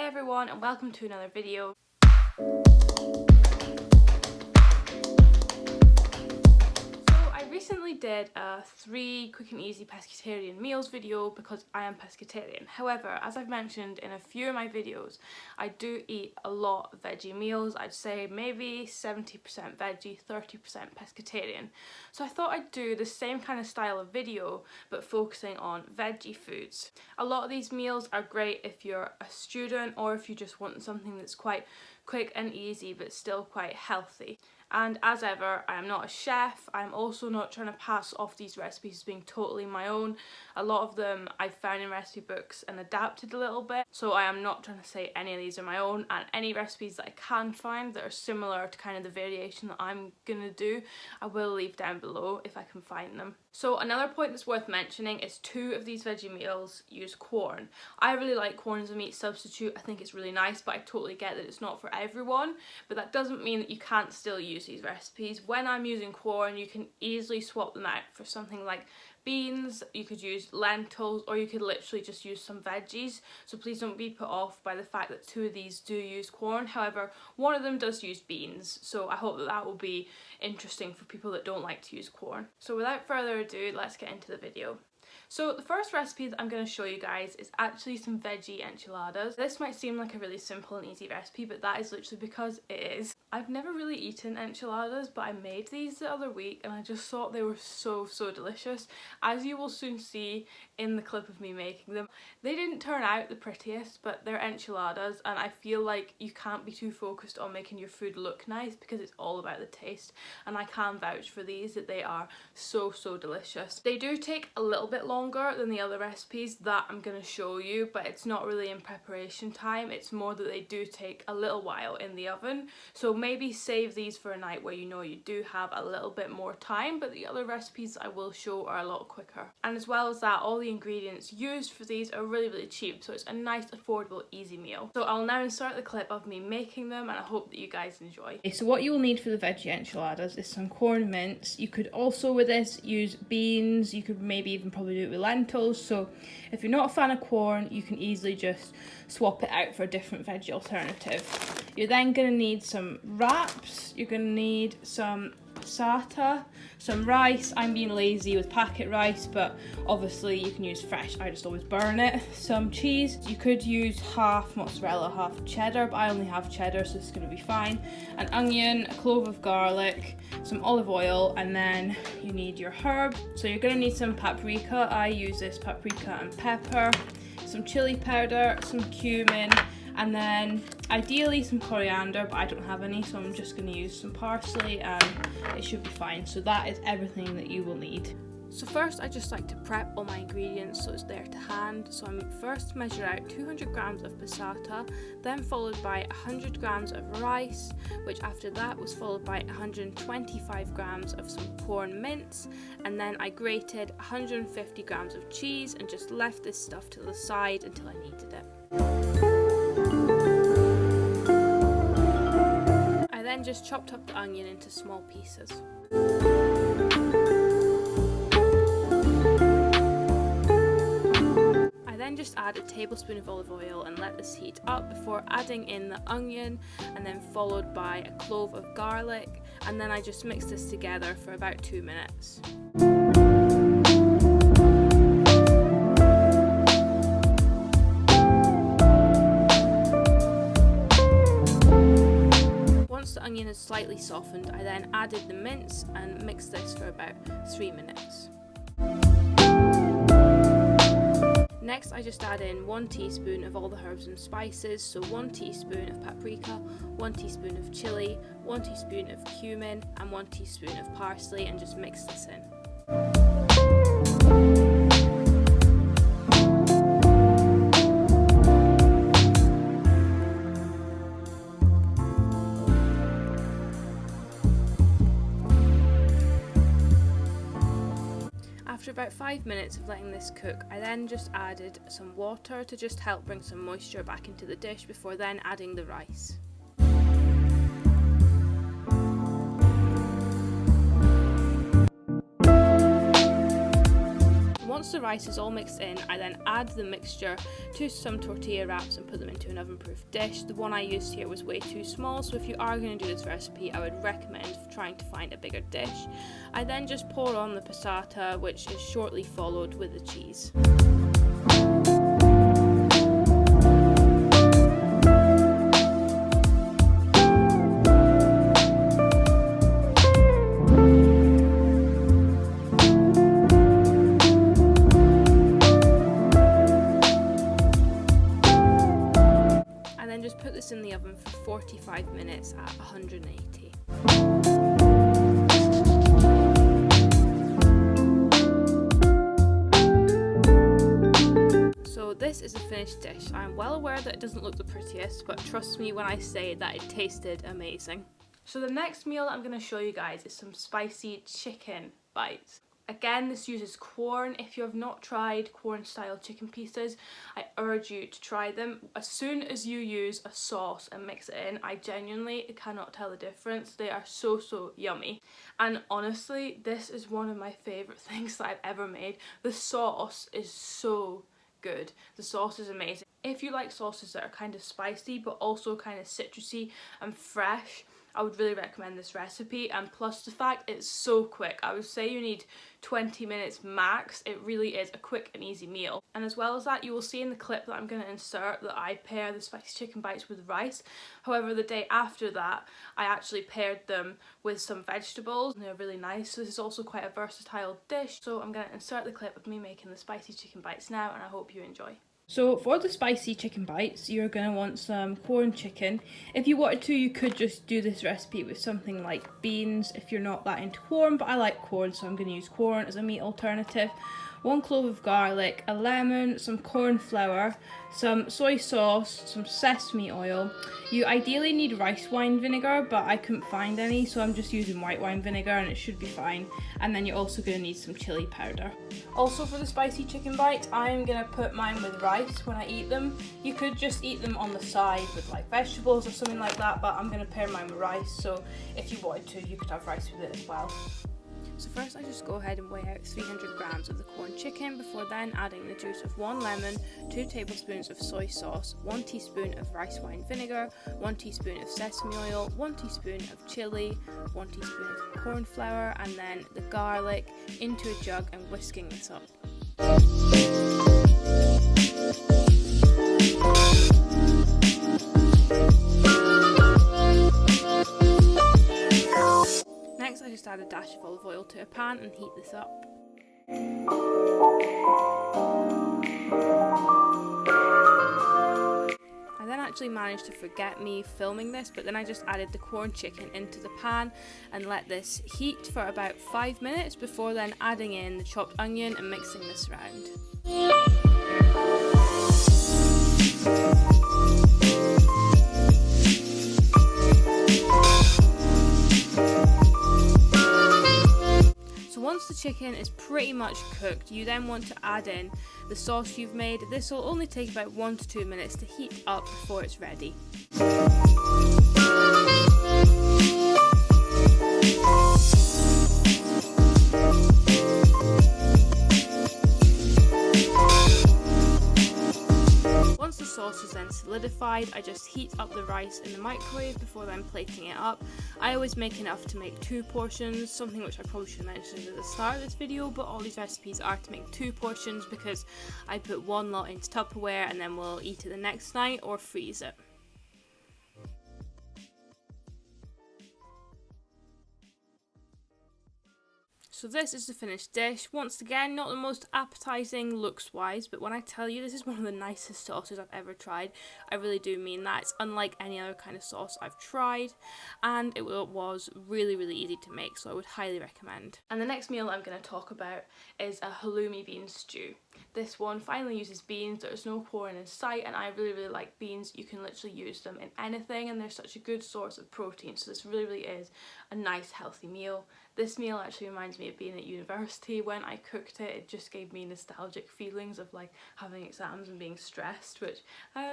Hey everyone, and welcome to another video. I recently did a 3 quick and easy pescatarian meals video because I am pescatarian. However, as I've mentioned in a few of my videos, I do eat a lot of veggie meals. I'd say maybe 70% veggie, 30% pescatarian. So I thought I'd do the same kind of style of video but focusing on veggie foods. A lot of these meals are great if you're a student or if you just want something that's quite quick and easy but still quite healthy. And as ever, I am not a chef. I'm also not trying to pass off these recipes as being totally my own. A lot of them I've found in recipe books and adapted a little bit. So I am not trying to say any of these are my own, and any recipes that I can find that are similar to kind of the variation that I'm gonna do, I will leave down below if I can find them. So another point that's worth mentioning is 2 of these veggie meals use corn. I really like corn as a meat substitute. I think it's really nice, but I totally get that it's not for everyone. But that doesn't mean that you can't still use these recipes. When I'm using corn, you can easily swap them out for something like beans, you could use lentils, or you could literally just use some veggies. So please don't be put off by the fact that 2 of these do use corn. However, one of them does use beans, so I hope that that will be interesting for people that don't like to use corn. So without further ado, let's get into the video. So the first recipe that I'm going to show you guys is actually some veggie enchiladas. This might seem like a really simple and easy recipe, but that is literally because it is. I've never really eaten enchiladas, but I made these the other week and I just thought they were so delicious. As you will soon see in the clip of me making them, they didn't turn out the prettiest, but they're enchiladas, and I feel like you can't be too focused on making your food look nice because it's all about the taste, and I can vouch for these that they are so delicious. They do take a little bit longer than the other recipes that I'm going to show you, but it's not really in preparation time. It's more that they do take a little while in the oven, so maybe save these for a night where you know you do have a little bit more time, but the other recipes I will show are a lot quicker. And as well as that, all the ingredients used for these are really cheap, so it's a nice affordable easy meal. So I'll now insert the clip of me making them, and I hope that you guys enjoy. Okay, so what you will need for the veggie enchiladas is some corn mince. You could also with this use beans, you could maybe even probably do it with lentils. So if you're not a fan of corn, you can easily just swap it out for a different veggie alternative. You're then going to need some wraps, you're going to need some passata, some rice. I'm being lazy with packet rice, but obviously you can use fresh, I just always burn it. Some cheese, you could use half mozzarella, half cheddar, but I only have cheddar, so it's going to be fine. An onion, a clove of garlic, some olive oil, and then you need your herb. So you're going to need some paprika. I use this paprika and pepper, some chili powder, some cumin, and then ideally some coriander, but I don't have any, so I'm just going to use some parsley and it should be fine. So that is everything that you will need. So first I just like to prep all my ingredients so it's there to hand. So I'm first measure out 200 grams of passata, then followed by 100 grams of rice, which after that was followed by 125 grams of some corn mince, and then I grated 150 grams of cheese and just left this stuff to the side until I needed it. I then just chopped up the onion into small pieces. I then just add a tablespoon of olive oil and let this heat up before adding in the onion, and then followed by a clove of garlic, and then I just mix this together for about 2 minutes. Once the onion is slightly softened, I then added the mince and mixed this for about 3 minutes. Next, I just add in 1 teaspoon of all the herbs and spices, so 1 teaspoon of paprika, 1 teaspoon of chili, 1 teaspoon of cumin, and 1 teaspoon of parsley, and just mix this in. After about 5 minutes of letting this cook, I then just added some water to just help bring some moisture back into the dish before then adding the rice. once the rice is all mixed in, I then add the mixture to some tortilla wraps and put them into an oven-proof dish. The one I used here was way too small, so if you are going to do this recipe, I would recommend trying to find a bigger dish. I then just pour on the passata, which is shortly followed with the cheese. Just put this in the oven for 45 minutes at 180. So this is a finished dish. I'm well aware that it doesn't look the prettiest, but trust me when I say that it tasted amazing. So the next meal that I'm going to show you guys is some spicy chicken bites. Again, this uses corn. If you have not tried corn style chicken pieces, I urge you to try them. As soon as you use a sauce and mix it in, I genuinely cannot tell the difference. They are so yummy. And honestly, this is one of my favourite things that I've ever made. The sauce is so good. The sauce is amazing. If you like sauces that are kind of spicy but also kind of citrusy and fresh, I would really recommend this recipe, and plus the fact it's so quick. I would say you need 20 minutes max. It really is a quick and easy meal. And as well as that, you will see in the clip that I'm going to insert that I pair the spicy chicken bites with rice. However, the day after that, I actually paired them with some vegetables, and they're really nice. So this is also quite a versatile dish. So I'm going to insert the clip of me making the spicy chicken bites now, and I hope you enjoy. So for the spicy chicken bites, you're going to want some corn chicken. If you wanted to, you could just do this recipe with something like beans if you're not that into corn, but I like corn, so I'm going to use corn as a meat alternative. 1 clove of garlic, a lemon, some corn flour, some soy sauce, some sesame oil. You ideally need rice wine vinegar, but I couldn't find any, so I'm just using white wine vinegar and it should be fine. And then you're also going to need some chili powder. Also for the spicy chicken bites, I'm going to put mine with rice when I eat them. You could just eat them on the side with like vegetables or something like that, but I'm going to pair mine with rice, so if you wanted to, you could have rice with it as well. So first I just go ahead and weigh out 300 grams of the corn chicken before then adding the juice of 1 lemon, 2 tablespoons of soy sauce, 1 teaspoon of rice wine vinegar, 1 teaspoon of sesame oil, 1 teaspoon of chili, 1 teaspoon of corn flour, and then the garlic into a jug and whisking this up. Next, I just add a dash of olive oil to a pan and heat this up. I then actually managed to forget me filming this, but then I just added the corn chicken into the pan and let this heat for about 5 minutes before then adding in the chopped onion and mixing this around. Once the chicken is pretty much cooked, you then want to add in the sauce you've made. This will only take about 1 to 2 minutes to heat up before it's ready. Once the sauce is then solidified, I just heat up the rice in the microwave before then plating it up. I always make enough to make 2 portions, something which I probably should have mentioned at the start of this video, but all these recipes are to make 2 portions because I put 1 lot into Tupperware and then we'll eat it the next night or freeze it. So this is the finished dish. Once again, not the most appetizing looks wise, but when I tell you this is one of the nicest sauces I've ever tried, I really do mean that. It's unlike any other kind of sauce I've tried, and it was really easy to make, so I would highly recommend. And the next meal I'm going to talk about is a halloumi bean stew. This one finally uses beans. There's no corn in sight, and I really like beans. You can literally use them in anything, and they're such a good source of protein, so this really is a nice healthy meal. This meal actually reminds me of being at university. When I cooked it, it just gave me nostalgic feelings of like having exams and being stressed, which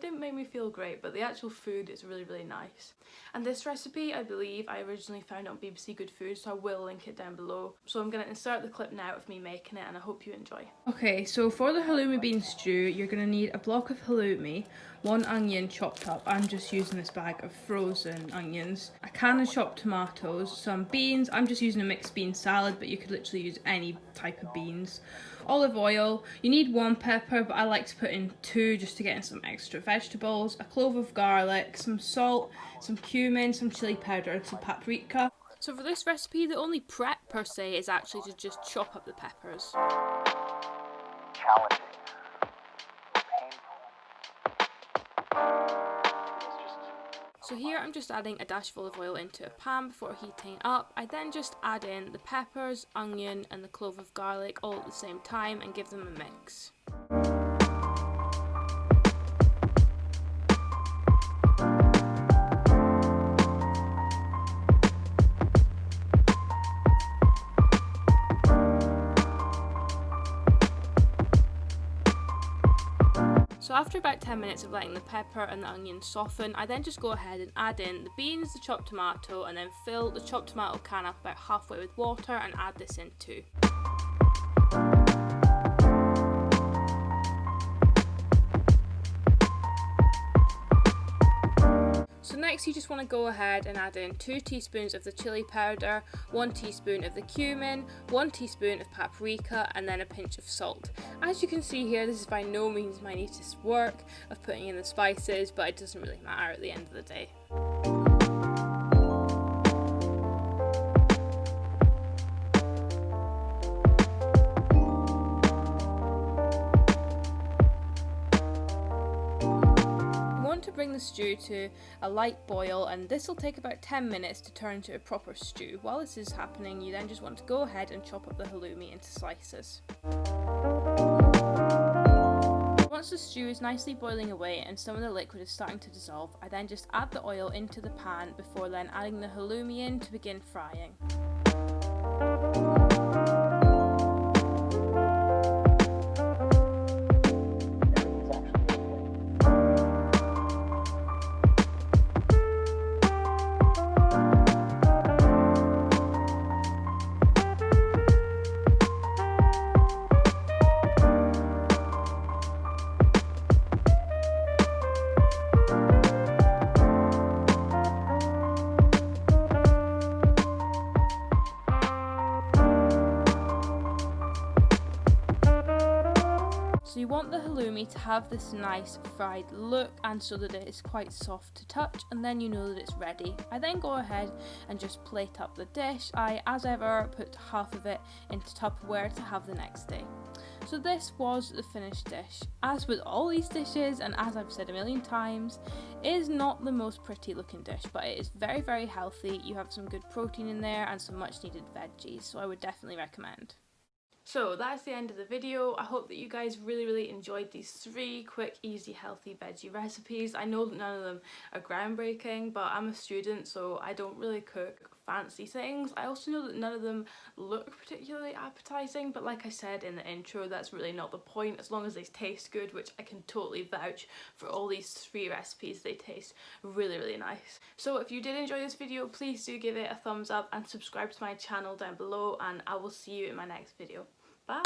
didn't make me feel great, but the actual food is really, really nice. And this recipe, I believe I originally found on BBC Good Food, so I will link it down below. So I'm going to insert the clip now of me making it, and I hope you enjoy. Okay, so for the halloumi bean stew, you're going to need a block of halloumi, 1 onion chopped up. I'm just using this bag of frozen onions, a can of chopped tomatoes, some beans. I'm just using a mixed bean salad, but you could literally use any type of beans. Olive oil. You need 1 pepper, but I like to put in 2 just to get in some extra vegetables. A clove of garlic, some salt, some cumin, some chili powder, and some paprika. So for this recipe, the only prep per se is actually to just chop up the peppers. Challenging. So here I'm just adding a dash of olive oil into a pan before heating up. I then just add in the peppers, onion and the clove of garlic all at the same time and give them a mix. So after about 10 minutes of letting the pepper and the onion soften, I then just go ahead and add in the beans, the chopped tomato, and then fill the chopped tomato can up about halfway with water and add this in too. So next you just want to go ahead and add in 2 teaspoons of the chili powder, 1 teaspoon of the cumin, 1 teaspoon of paprika, and then a pinch of salt. As you can see here, this is by no means my neatest work of putting in the spices, but it doesn't really matter at the end of the day. Bring the stew to a light boil, and this will take about 10 minutes to turn into a proper stew. While this is happening, you then just want to go ahead and chop up the halloumi into slices. Once the stew is nicely boiling away and some of the liquid is starting to dissolve, I then just add the oil into the pan before then adding the halloumi in to begin frying. So you want the halloumi to have this nice fried look and so that it is quite soft to touch, and then you know that it's ready. I then go ahead and just plate up the dish. I, as ever, put half of it into Tupperware to have the next day. So this was the finished dish. As with all these dishes, and as I've said a million times, it is not the most pretty looking dish, but it is very, very healthy. You have some good protein in there and some much needed veggies, so I would definitely recommend. So that's the end of the video. I hope that you guys really enjoyed these 3 quick, easy, healthy veggie recipes. I know that none of them are groundbreaking, but I'm a student, so I don't really cook fancy things. I also know that none of them look particularly appetizing, but like I said in the intro, that's really not the point. As long as they taste good, which I can totally vouch for all these 3 recipes, they taste really nice. So if you did enjoy this video, please do give it a thumbs up and subscribe to my channel down below, and I will see you in my next video. Bye!